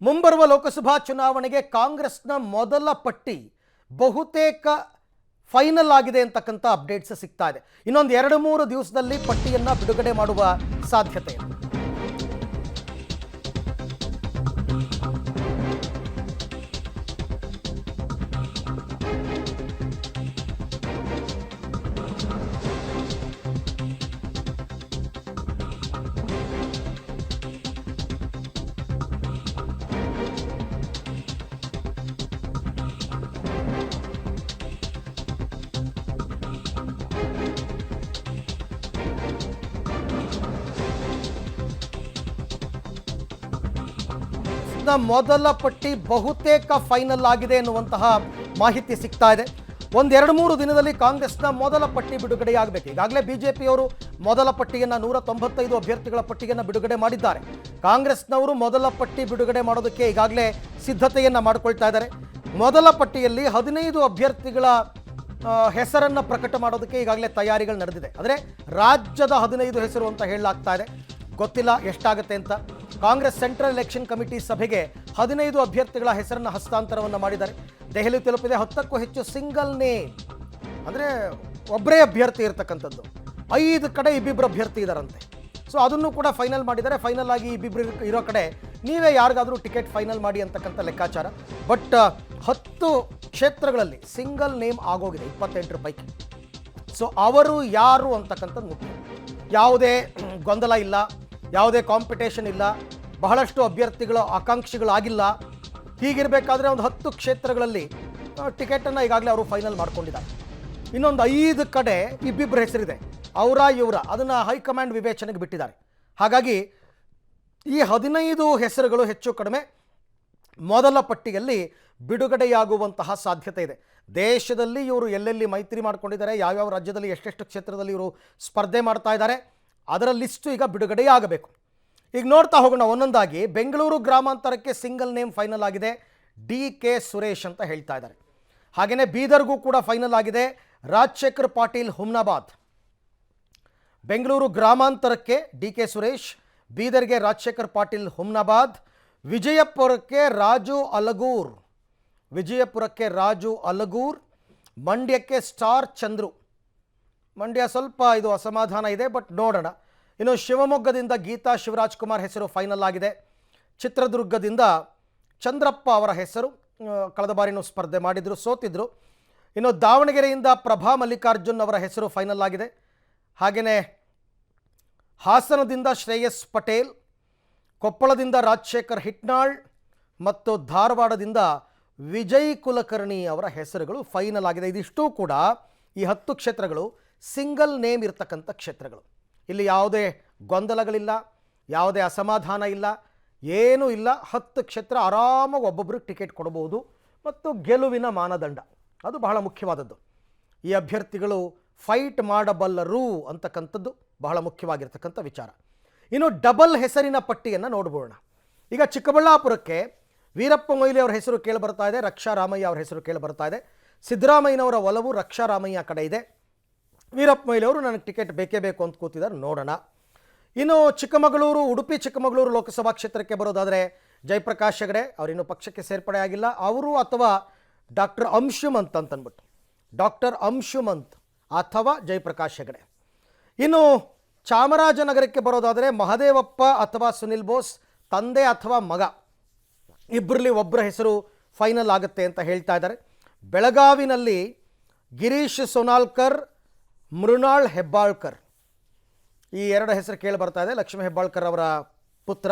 ಮುಂಬರುವ ಲೋಕಸಭಾ ಚುನಾವಣೆಗೆ ಕಾಂಗ್ರೆಸ್ನ ಮೊದಲ ಪಟ್ಟಿ ಬಹುತೇಕ ಫೈನಲ್ ಆಗಿದೆ ಅಂತಕ್ಕಂಥ ಅಪ್ಡೇಟ್ಸ್ ಸಿಗ್ತಾ ಇದೆ. ಇನ್ನೊಂದು 2-3 ದಿವಸದಲ್ಲಿ ಪಟ್ಟಿಯನ್ನು ಬಿಡುಗಡೆ ಮಾಡುವ ಸಾಧ್ಯತೆ ಇದೆ. ಮೊದಲ ಪಟ್ಟಿ ಬಹುತೇಕ ಫೈನಲ್ ಆಗಿದೆ ಎನ್ನುವಂತಹ ಮಾಹಿತಿ ಸಿಗ್ತಾ ಇದೆ. 1-2-3 ದಿನದಲ್ಲಿ ಕಾಂಗ್ರೆಸ್ನ ಮೊದಲ ಪಟ್ಟಿ ಬಿಡುಗಡೆಯಾಗಬೇಕು. ಈಗಾಗಲೇ ಬಿಜೆಪಿಯವರು ಮೊದಲ ಪಟ್ಟಿಯನ್ನು 195 ಅಭ್ಯರ್ಥಿಗಳ ಪಟ್ಟಿಯನ್ನು ಬಿಡುಗಡೆ ಮಾಡಿದ್ದಾರೆ. ಕಾಂಗ್ರೆಸ್ನವರು ಮೊದಲ ಪಟ್ಟಿ ಬಿಡುಗಡೆ ಮಾಡೋದಕ್ಕೆ ಈಗಾಗಲೇ ಸಿದ್ಧತೆಯನ್ನು ಮಾಡಿಕೊಳ್ತಾ ಇದ್ದಾರೆ. ಮೊದಲ ಪಟ್ಟಿಯಲ್ಲಿ 15 ಅಭ್ಯರ್ಥಿಗಳ ಹೆಸರನ್ನು ಪ್ರಕಟ ಮಾಡೋದಕ್ಕೆ ಈಗಾಗಲೇ ತಯಾರಿಗಳು ನಡೆದಿದೆ. ಆದರೆ ರಾಜ್ಯದ 15 ಹೆಸರು ಅಂತ ಹೇಳಲಾಗ್ತಾ ಇದೆ. ಗೊತ್ತಿಲ್ಲ ಎಷ್ಟಾಗುತ್ತೆ ಅಂತ. ಕಾಂಗ್ರೆಸ್ ಸೆಂಟ್ರಲ್ ಎಲೆಕ್ಷನ್ ಕಮಿಟಿ ಸಭೆಗೆ 15 ಅಭ್ಯರ್ಥಿಗಳ ಹೆಸರನ್ನು ಹಸ್ತಾಂತರವನ್ನು ಮಾಡಿದ್ದಾರೆ. ದೆಹಲಿ ತಲುಪಿದೆ 10ಕ್ಕೂ ಹೆಚ್ಚು ಸಿಂಗಲ್ ನೇಮ್, ಅಂದರೆ ಒಬ್ಬರೇ ಅಭ್ಯರ್ಥಿ ಇರತಕ್ಕಂಥದ್ದು. 5 ಕಡೆ ಇಬ್ಬಿಬ್ಬರು ಅಭ್ಯರ್ಥಿ ಇದ್ದಾರಂತೆ. ಸೊ ಅದನ್ನು ಕೂಡ ಫೈನಲ್ ಮಾಡಿದ್ದಾರೆ. ಫೈನಲ್ ಆಗಿ ಇಬ್ಬಿಬ್ಬರು ಇರೋ ಕಡೆ ನೀವೇ ಯಾರಿಗಾದರೂ ಟಿಕೆಟ್ ಫೈನಲ್ ಮಾಡಿ ಅಂತಕ್ಕಂಥ ಲೆಕ್ಕಾಚಾರ. ಬಟ್ 10 ಕ್ಷೇತ್ರಗಳಲ್ಲಿ ಸಿಂಗಲ್ ನೇಮ್ ಆಗೋಗಿದೆ 28 ಪೈಕಿ. ಸೊ ಅವರು ಯಾರು ಅಂತಕ್ಕಂಥದ್ದು ಮುಖ್ಯ. ಯಾವುದೇ ಗೊಂದಲ ಇಲ್ಲ, ಯಾವುದೇ ಕಾಂಪಿಟೇಷನ್ ಇಲ್ಲ, ಬಹಳಷ್ಟು ಅಭ್ಯರ್ಥಿಗಳು ಆಕಾಂಕ್ಷಿಗಳಾಗಿಲ್ಲ. ಹೀಗಿರಬೇಕಾದ್ರೆ ಒಂದು 10 ಕ್ಷೇತ್ರಗಳಲ್ಲಿ ಟಿಕೆಟನ್ನು ಈಗಾಗಲೇ ಅವರು ಫೈನಲ್ ಮಾಡ್ಕೊಂಡಿದ್ದಾರೆ. ಇನ್ನೊಂದು 5 ಕಡೆ ಇಬ್ಬಿಬ್ಬರ ಹೆಸರಿದೆ, ಇವರ ಅದನ್ನು ಹೈಕಮಾಂಡ್ ವಿವೇಚನೆಗೆ ಬಿಟ್ಟಿದ್ದಾರೆ. ಹಾಗಾಗಿ ಈ 15 ಹೆಸರುಗಳು ಹೆಚ್ಚು ಕಡಿಮೆ ಮೊದಲ ಪಟ್ಟಿಯಲ್ಲಿ ಬಿಡುಗಡೆಯಾಗುವಂತಹ ಸಾಧ್ಯತೆ ಇದೆ. ದೇಶದಲ್ಲಿ ಇವರು ಎಲ್ಲೆಲ್ಲಿ ಮೈತ್ರಿ ಮಾಡ್ಕೊಂಡಿದ್ದಾರೆ, ಯಾವ್ಯಾವ ರಾಜ್ಯದಲ್ಲಿ ಎಷ್ಟೆಷ್ಟು ಕ್ಷೇತ್ರದಲ್ಲಿ ಇವರು ಸ್ಪರ್ಧೆ ಮಾಡ್ತಾ ಇದ್ದಾರೆ, ಅದರ ಲಿಸ್ಟು ಈಗ ಬಿಡುಗಡೆಯಾಗಬೇಕು. ಈಗ ನೋಡ್ತಾ ಹೋಗೋಣ ಒಂದೊಂದಾಗಿ. ಬೆಂಗಳೂರು ಗ್ರಾಮಾಂತರಕ್ಕೆ ಸಿಂಗಲ್ ನೇಮ್ ಫೈನಲ್ ಆಗಿದೆ, DK ಸುರೇಶ್ ಅಂತ ಹೇಳ್ತಾ ಇದ್ದಾರೆ. ಹಾಗೆಯೇ ಬೀದರ್ಗೂ ಕೂಡ ಫೈನಲ್ ಆಗಿದೆ, ರಾಜಶೇಖರ್ ಪಾಟೀಲ್ ಹುಮ್ನಾಬಾದ್. ಬೆಂಗಳೂರು ಗ್ರಾಮಾಂತರಕ್ಕೆ DK ಸುರೇಶ್, ಬೀದರ್ಗೆ ರಾಜಶೇಖರ್ ಪಾಟೀಲ್ ಹುಮ್ನಾಬಾದ್, ವಿಜಯಪುರಕ್ಕೆ ರಾಜು ಅಲಗೂರ್, ಮಂಡ್ಯಕ್ಕೆ ಸ್ಟಾರ್ ಚಂದ್ರು. ಮಂಡ್ಯ ಸ್ವಲ್ಪ ಇದು ಅಸಮಾಧಾನ ಇದೆ, ಬಟ್ ನೋಡೋಣ. ಇನ್ನು ಶಿವಮೊಗ್ಗದಿಂದ ಗೀತಾ ಶಿವರಾಜ್ ಕುಮಾರ್ ಹೆಸರು ಫೈನಲ್ ಆಗಿದೆ. ಚಿತ್ರದುರ್ಗದಿಂದ ಚಂದ್ರಪ್ಪ ಅವರ ಹೆಸರು, ಕಳೆದ ಬಾರಿನೂ ಸ್ಪರ್ಧೆ ಮಾಡಿದರು, ಸೋತಿದ್ರು. ಇನ್ನು ದಾವಣಗೆರೆಯಿಂದ ಪ್ರಭಾ ಮಲ್ಲಿಕಾರ್ಜುನ್ ಅವರ ಹೆಸರು ಫೈನಲ್ ಆಗಿದೆ. ಹಾಗೆಯೇ ಹಾಸನದಿಂದ ಶ್ರೇಯಸ್ ಪಟೇಲ್, ಕೊಪ್ಪಳದಿಂದ ರಾಜಶೇಖರ್ ಹಿಟ್ನಾಳ್ ಮತ್ತು ಧಾರವಾಡದಿಂದ ವಿಜಯ್ ಕುಲಕರ್ಣಿ ಅವರ ಹೆಸರುಗಳು ಫೈನಲ್ ಆಗಿದೆ. ಇದಿಷ್ಟೂ ಕೂಡ ಈ 10 ಕ್ಷೇತ್ರಗಳು ಸಿಂಗಲ್ ನೇಮ್ ಇರತಕ್ಕಂಥ ಕ್ಷೇತ್ರಗಳು. ಇಲ್ಲಿ ಯಾವುದೇ ಗೊಂದಲಗಳಿಲ್ಲ, ಯಾವುದೇ ಅಸಮಾಧಾನ ಇಲ್ಲ, ಏನೂ ಇಲ್ಲ. 10 ಕ್ಷೇತ್ರ ಆರಾಮಾಗಿ ಒಬ್ಬೊಬ್ಬರಿಗೆ ಟಿಕೆಟ್ ಕೊಡಬಹುದು. ಮತ್ತು ಗೆಲುವಿನ ಮಾನದಂಡ ಅದು ಬಹಳ ಮುಖ್ಯವಾದದ್ದು. ಈ ಅಭ್ಯರ್ಥಿಗಳು ಫೈಟ್ ಮಾಡಬಲ್ಲರು ಅಂತಕ್ಕಂಥದ್ದು ಬಹಳ ಮುಖ್ಯವಾಗಿರ್ತಕ್ಕಂಥ ವಿಚಾರ. ಇನ್ನು ಡಬಲ್ ಹೆಸರಿನ ಪಟ್ಟಿಯನ್ನು ನೋಡ್ಬೋಣ. ಈಗ ಚಿಕ್ಕಬಳ್ಳಾಪುರಕ್ಕೆ ವೀರಪ್ಪ ಮೊಯ್ಲಿ ಅವರ ಹೆಸರು ಕೇಳಿಬರ್ತಾ ಇದೆ, ರಕ್ಷಾ ರಾಮಯ್ಯ ಅವರ ಹೆಸರು ಕೇಳಿಬರ್ತಾ ಇದೆ. ಸಿದ್ದರಾಮಯ್ಯನವರ ಒಲವು ರಕ್ಷಾ ರಾಮಯ್ಯ ಕಡೆ ಇದೆ. ವೀರಪ್ಪ ಮೊಯ್ಲಿ ಅವರು ನನಗೆ ಟಿಕೆಟ್ ಬೇಕೇ ಬೇಕು ಅಂತ ಕೂತಿದ್ದಾರೆ, ನೋಡೋಣ. ಇನ್ನು ಉಡುಪಿ ಚಿಕ್ಕಮಗಳೂರು ಲೋಕಸಭಾ ಕ್ಷೇತ್ರಕ್ಕೆ ಬರೋದಾದರೆ ಜಯಪ್ರಕಾಶ್ ಹೆಗಡೆ ಅವರಿನ್ನೂ ಪಕ್ಷಕ್ಕೆ ಸೇರ್ಪಡೆ ಆಗಿಲ್ಲ. ಅವರು ಅಥವಾ ಡಾಕ್ಟರ್ ಅಂಶುಮಂತ್ ಅಂತಂದ್ಬಿಟ್ಟು, ಡಾಕ್ಟರ್ ಅಂಶುಮಂತ್ ಅಥವಾ ಜಯಪ್ರಕಾಶ್ ಹೆಗಡೆ. ಇನ್ನು ಚಾಮರಾಜನಗರಕ್ಕೆ ಬರೋದಾದರೆ ಮಹದೇವಪ್ಪ ಅಥವಾ ಸುನಿಲ್ ಬೋಸ್, ತಂದೆ ಅಥವಾ ಮಗ, ಇಬ್ಬರಲ್ಲಿ ಒಬ್ಬರ ಹೆಸರು ಫೈನಲ್ ಆಗುತ್ತೆ ಅಂತ ಹೇಳ್ತಾ ಇದ್ದಾರೆ. ಬೆಳಗಾವಿನಲ್ಲಿ ಗಿರೀಶ್ ಸೋನಾಲ್ಕರ್, ಮೃಣಾಲ್ ಹೆಬ್ಬಾಳ್ಕರ್, ಈ 2 ಹೆಸರು ಕೇಳಿ ಬರ್ತಾ ಇದೆ. ಲಕ್ಷ್ಮೀ ಹೆಬ್ಬಾಳ್ಕರ್ ಅವರ ಪುತ್ರ.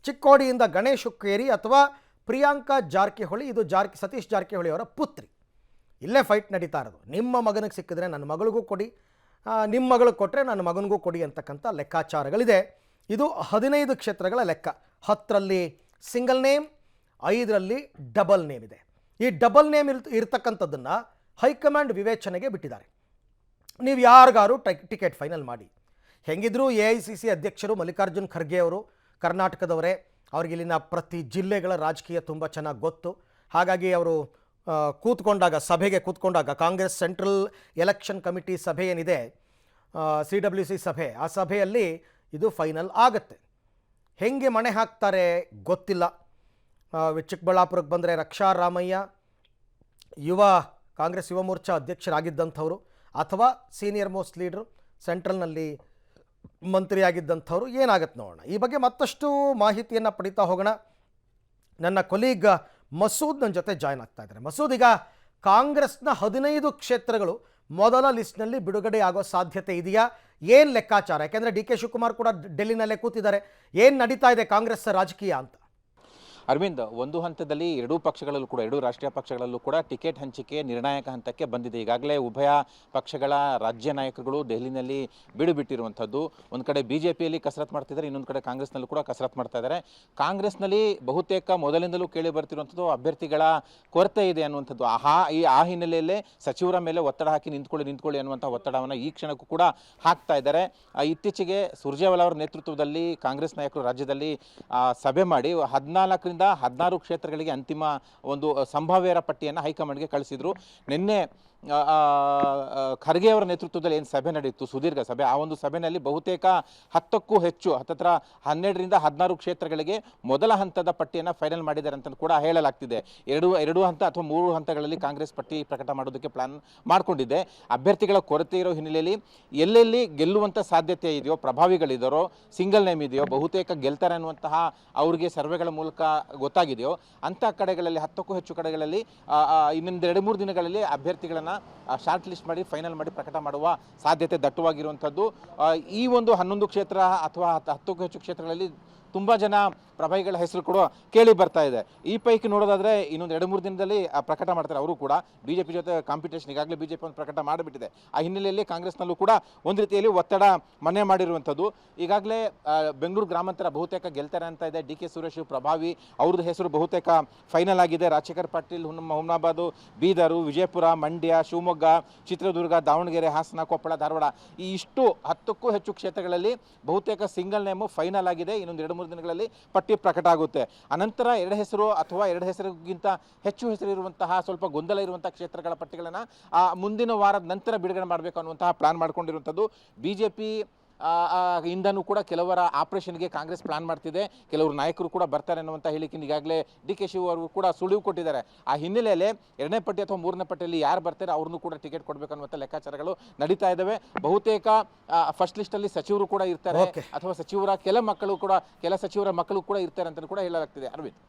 ಚಿಕ್ಕೋಡಿಯಿಂದ ಗಣೇಶ್ ಹುಕ್ಕೇರಿ ಅಥವಾ ಪ್ರಿಯಾಂಕಾ ಜಾರಕಿಹೊಳಿ, ಇದು ಸತೀಶ್ ಜಾರಕಿಹೊಳಿ ಅವರ ಪುತ್ರಿ. ಇಲ್ಲೇ ಫೈಟ್ ನಡೀತಾ ಇರೋದು. ನಿಮ್ಮ ಮಗನಿಗೆ ಸಿಕ್ಕಿದ್ರೆ ನನ್ನ ಮಗಳಿಗೂ ಕೊಡಿ, ನಿಮ್ಮ ಮಗಳಿಗೆ ಕೊಟ್ಟರೆ ನನ್ನ ಮಗನಿಗೂ ಕೊಡಿ ಅಂತಕ್ಕಂಥ ಲೆಕ್ಕಾಚಾರಗಳಿದೆ. ಇದು 15 ಕ್ಷೇತ್ರಗಳ ಲೆಕ್ಕ. 10ರಲ್ಲಿ ಸಿಂಗಲ್ ನೇಮ್, 5ರಲ್ಲಿ ಡಬಲ್ ನೇಮ್ ಇದೆ. ಈ ಡಬಲ್ ನೇಮ್ ಇರ್ತಕ್ಕಂಥದ್ದನ್ನು ಹೈಕಮಾಂಡ್ ವಿವೇಚನೆಗೆ ಬಿಟ್ಟಿದ್ದಾರೆ. ನೀವು ಯಾರಿಗಾರು ಟಿಕೆಟ್ ಫೈನಲ್ ಮಾಡಿ. ಹೆಂಗಿದ್ರು AICC ಅಧ್ಯಕ್ಷರು ಮಲ್ಲಿಕಾರ್ಜುನ್ ಖರ್ಗೆ ಅವರು ಕರ್ನಾಟಕದವರೇ. ಅವ್ರಿಗಿಲ್ಲಿನ ಪ್ರತಿ ಜಿಲ್ಲೆಗಳ ರಾಜಕೀಯ ತುಂಬ ಚೆನ್ನಾಗಿ ಗೊತ್ತು. ಹಾಗಾಗಿ ಅವರು ಸಭೆಗೆ ಕೂತ್ಕೊಂಡಾಗ ಕಾಂಗ್ರೆಸ್ ಸೆಂಟ್ರಲ್ ಎಲೆಕ್ಷನ್ ಕಮಿಟಿ ಸಭೆ ಏನಿದೆ, CWC ಸಭೆ, ಆ ಸಭೆಯಲ್ಲಿ ಇದು ಫೈನಲ್ ಆಗುತ್ತೆ. ಹೆಂಗೆ ಮಣೆ ಹಾಕ್ತಾರೆ ಗೊತ್ತಿಲ್ಲ. ಚಿಕ್ಕಬಳ್ಳಾಪುರಕ್ಕೆ ಬಂದರೆ ರಕ್ಷಾ ರಾಮಯ್ಯ ಕಾಂಗ್ರೆಸ್ ಯುವ ಮೋರ್ಚಾ ಅಧ್ಯಕ್ಷರಾಗಿದ್ದಂಥವ್ರು ಅಥವಾ ಸೀನಿಯರ್ ಮೋಸ್ಟ್ ಲೀಡ್ರು ಸೆಂಟ್ರಲ್ನಲ್ಲಿ ಮಂತ್ರಿಯಾಗಿದ್ದಂಥವ್ರು, ಏನಾಗುತ್ತೆ ನೋಡೋಣ. ಈ ಬಗ್ಗೆ ಮತ್ತಷ್ಟು ಮಾಹಿತಿಯನ್ನು ಪಡಿತಾ ಹೋಗೋಣ. ನನ್ನ ಕೊಲೀಗ್ ಮಸೂದ್ ನನ್ನ ಜೊತೆ ಜಾಯ್ನ್ ಆಗ್ತಾ ಇದ್ದಾರೆ. ಮಸೂದ್, ಈಗ ಕಾಂಗ್ರೆಸ್ನ 15 ಕ್ಷೇತ್ರಗಳು ಮೊದಲ ಲಿಸ್ಟ್ನಲ್ಲಿ ಬಿಡುಗಡೆ ಆಗೋ ಸಾಧ್ಯತೆ ಇದೆಯಾ? ಏನು ಲೆಕ್ಕಾಚಾರ? ಯಾಕೆಂದರೆ ಡಿ ಕೆ ಶಿವಕುಮಾರ್ ಕೂಡ ಡೆಲ್ಲಿನಲ್ಲೇ ಕೂತಿದ್ದಾರೆ. ಏನು ನಡೀತಾ ಇದೆ ಕಾಂಗ್ರೆಸ್ ರಾಜಕೀಯ ಅಂತ? ಅರವಿಂದ್, ಒಂದು ಹಂತದಲ್ಲಿ ಎರಡೂ ಪಕ್ಷಗಳಲ್ಲೂ ಕೂಡ, ಎರಡೂ ರಾಷ್ಟ್ರೀಯ ಪಕ್ಷಗಳಲ್ಲೂ ಕೂಡ ಟಿಕೆಟ್ ಹಂಚಿಕೆ ನಿರ್ಣಾಯಕ ಹಂತಕ್ಕೆ ಬಂದಿದೆ. ಈಗಾಗಲೇ ಉಭಯ ಪಕ್ಷಗಳ ರಾಜ್ಯ ನಾಯಕರುಗಳು ದೆಹಲಿನಲ್ಲಿ ಬಿಡುಬಿಟ್ಟಿರುವಂಥದ್ದು. ಒಂದು ಕಡೆ ಬಿಜೆಪಿಯಲ್ಲಿ ಕಸರತ್ತು ಮಾಡ್ತಿದ್ದಾರೆ, ಇನ್ನೊಂದು ಕಡೆ ಕಾಂಗ್ರೆಸ್ನಲ್ಲೂ ಕೂಡ ಕಸರತ್ತು ಮಾಡ್ತಾ ಇದ್ದಾರೆ. ಕಾಂಗ್ರೆಸ್ನಲ್ಲಿ ಬಹುತೇಕ ಮೊದಲಿಂದಲೂ ಕೇಳಿ ಬರ್ತಿರುವಂಥದ್ದು ಅಭ್ಯರ್ಥಿಗಳ ಕೊರತೆ ಇದೆ ಅನ್ನುವಂಥದ್ದು. ಆ ಹಿನ್ನೆಲೆಯಲ್ಲೇ ಸಚಿವರ ಮೇಲೆ ಒತ್ತಡ ಹಾಕಿ ನಿಂತ್ಕೊಳ್ಳಿ ಅನ್ನುವಂಥ ಒತ್ತಡವನ್ನು ಈ ಕ್ಷಣಕ್ಕೂ ಕೂಡ ಹಾಕ್ತಾ ಇದ್ದಾರೆ. ಇತ್ತೀಚೆಗೆ ಸುರ್ಜೇವಾಲಾ ಅವರ ನೇತೃತ್ವದಲ್ಲಿ ಕಾಂಗ್ರೆಸ್ ನಾಯಕರು ರಾಜ್ಯದಲ್ಲಿ ಸಭೆ ಮಾಡಿ 14 16 ಕ್ಷೇತ್ರಗಳಿಗೆ ಅಂತಿಮ ಒಂದು ಸಂಭಾವ್ಯರ ಪಟ್ಟಿಯನ್ನು ಹೈಕಮಾಂಡ್ಗೆ ಕಳಿಸಿದ್ರು. ನಿನ್ನೆ ಖರ್ಗೆ ಅವರ ನೇತೃತ್ವದಲ್ಲಿ ಏನು ಸಭೆ ನಡೆಯಿತು, ಸುದೀರ್ಘ ಸಭೆ, ಆ ಒಂದು ಸಭೆಯಲ್ಲಿ ಬಹುತೇಕ 10ಕ್ಕೂ ಹೆಚ್ಚು, ಹತ್ತತ್ರ 12ರಿಂದ 16 ಕ್ಷೇತ್ರಗಳಿಗೆ ಮೊದಲ ಹಂತದ ಪಟ್ಟಿಯನ್ನು ಫೈನಲ್ ಮಾಡಿದ್ದಾರೆ ಅಂತ ಕೂಡ ಹೇಳಲಾಗ್ತಿದೆ. ಎರಡು ಹಂತ ಅಥವಾ 3 ಹಂತಗಳಲ್ಲಿ ಕಾಂಗ್ರೆಸ್ ಪಟ್ಟಿ ಪ್ರಕಟ ಮಾಡೋದಕ್ಕೆ ಪ್ಲಾನ್ ಮಾಡಿಕೊಂಡಿದೆ. ಅಭ್ಯರ್ಥಿಗಳ ಕೊರತೆ ಇರೋ ಹಿನ್ನೆಲೆಯಲ್ಲಿ ಎಲ್ಲೆಲ್ಲಿ ಗೆಲ್ಲುವಂಥ ಸಾಧ್ಯತೆ ಇದೆಯೋ, ಪ್ರಭಾವಿಗಳಿದ್ದಾರೋ, ಸಿಂಗಲ್ ನೇಮ್ ಇದೆಯೋ, ಬಹುತೇಕ ಗೆಲ್ತಾರೆ ಅನ್ನುವಂತಹ ಅವ್ರಿಗೆ ಸರ್ವೆಗಳ ಮೂಲಕ ಗೊತ್ತಾಗಿದೆಯೋ ಅಂಥ ಕಡೆಗಳಲ್ಲಿ 10ಕ್ಕೂ ಹೆಚ್ಚು ಕಡೆಗಳಲ್ಲಿ ಇನ್ನೊಂದು 2-3 ದಿನಗಳಲ್ಲಿ ಅಭ್ಯರ್ಥಿಗಳನ್ನು ಶಾರ್ಟ್ ಲಿಸ್ಟ್ ಮಾಡಿ ಫೈನಲ್ ಮಾಡಿ ಪ್ರಕಟ ಮಾಡುವ ಸಾಧ್ಯತೆ ದಟ್ಟವಾಗಿರುವಂಥದ್ದು. ಈ ಒಂದು 11 ಕ್ಷೇತ್ರ ಅಥವಾ 10ಕ್ಕೂ ಹೆಚ್ಚು ಕ್ಷೇತ್ರಗಳಲ್ಲಿ ತುಂಬ ಜನ ಪ್ರಭಾವಿಗಳ ಹೆಸರು ಕೂಡ ಕೇಳಿ ಬರ್ತಾ ಇದೆ. ಈ ಪೈಕಿ ನೋಡೋದಾದರೆ ಇನ್ನೊಂದು 2-3 ದಿನದಲ್ಲಿ ಪ್ರಕಟ ಮಾಡ್ತಾರೆ ಅವರು ಕೂಡ. ಬಿಜೆಪಿ ಜೊತೆ ಕಾಂಪಿಟೇಷನ್ ಈಗಾಗಲೇ ಬಿಜೆಪಿ ಒಂದು ಪ್ರಕಟ ಮಾಡಿಬಿಟ್ಟಿದೆ. ಆ ಹಿನ್ನೆಲೆಯಲ್ಲಿ ಕಾಂಗ್ರೆಸ್ನಲ್ಲೂ ಕೂಡ ಒಂದು ರೀತಿಯಲ್ಲಿ ಒತ್ತಡ ಮನೆ ಮಾಡಿರುವಂಥದ್ದು. ಈಗಾಗಲೇ ಬೆಂಗಳೂರು ಗ್ರಾಮಾಂತರ ಬಹುತೇಕ ಗೆಲ್ತಾರೆ ಅಂತ ಇದೆ. ಡಿ ಕೆ ಸುರೇಶ್ ಪ್ರಭಾವಿ, ಅವ್ರದ್ದು ಹೆಸರು ಬಹುತೇಕ ಫೈನಲ್ ಆಗಿದೆ. ರಾಜಶೇಖರ್ ಪಾಟೀಲ್ ಹುಮ್ನಾಬಾದು, ಬೀದರು, ವಿಜಯಪುರ, ಮಂಡ್ಯ, ಶಿವಮೊಗ್ಗ, ಚಿತ್ರದುರ್ಗ, ದಾವಣಗೆರೆ, ಹಾಸನ, ಕೊಪ್ಪಳ, ಧಾರವಾಡ, ಈ ಇಷ್ಟು 10ಕ್ಕೂ ಹೆಚ್ಚು ಕ್ಷೇತ್ರಗಳಲ್ಲಿ ಬಹುತೇಕ ಸಿಂಗಲ್ ನೇಮು ಫೈನಲ್ ಆಗಿದೆ. ಇನ್ನೊಂದು 2-3 ದಿನಗಳಲ್ಲಿ ಪಟ್ಟಿ ಪ್ರಕಟ ಆಗುತ್ತೆ. ಅನಂತರ 2 ಹೆಸರು ಅಥವಾ 2 ಹೆಸರಿಗಿಂತ ಹೆಚ್ಚು ಹೆಸರು ಇರುವಂತಹ ಸ್ವಲ್ಪ ಗೊಂದಲ ಇರುವಂತಹ ಕ್ಷೇತ್ರಗಳ ಪಟ್ಟಿಗಳನ್ನು ಮುಂದಿನ ವಾರದ ನಂತರ ಬಿಡುಗಡೆ ಮಾಡಬೇಕು ಅನ್ನುವಂತಹ ಪ್ಲಾನ್ ಮಾಡ್ಕೊಂಡಿರುವಂಥದ್ದು. ಬಿಜೆಪಿ ಇಂದನೂ ಕೂಡ ಕೆಲವರ ಆಪರೇಷನ್ಗೆ ಕಾಂಗ್ರೆಸ್ ಪ್ಲಾನ್ ಮಾಡ್ತಿದೆ. ಕೆಲವರು ನಾಯಕರು ಕೂಡ ಬರ್ತಾರೆ ಅನ್ನುವಂಥ ಹೇಳಿಕೆ ಈಗಾಗಲೇ ಡಿ ಕೆ ಶಿವ ಅವರು ಕೂಡ ಸುಳಿವು ಕೊಟ್ಟಿದ್ದಾರೆ. ಆ ಹಿನ್ನೆಲೆಯಲ್ಲಿ 2ನೇ ಪಟ್ಟಿ ಅಥವಾ 3ನೇ ಪಟ್ಟಿಯಲ್ಲಿ ಯಾರು ಬರ್ತಾರೆ ಅವ್ರನ್ನೂ ಕೂಡ ಟಿಕೆಟ್ ಕೊಡಬೇಕು ಅನ್ನುವಂಥ ಲೆಕ್ಕಾಚಾರಗಳು ನಡೀತಾ ಇದ್ದಾವೆ. ಬಹುತೇಕ ಫಸ್ಟ್ ಲಿಸ್ಟಲ್ಲಿ ಸಚಿವರು ಕೂಡ ಇರ್ತಾರೆ ಅಥವಾ ಸಚಿವರ ಕೆಲ ಸಚಿವರ ಮಕ್ಕಳು ಕೂಡ ಇರ್ತಾರೆ ಅಂತ ಕೂಡ ಹೇಳಲಾಗ್ತಿದೆ. ಅರವಿಂದ್.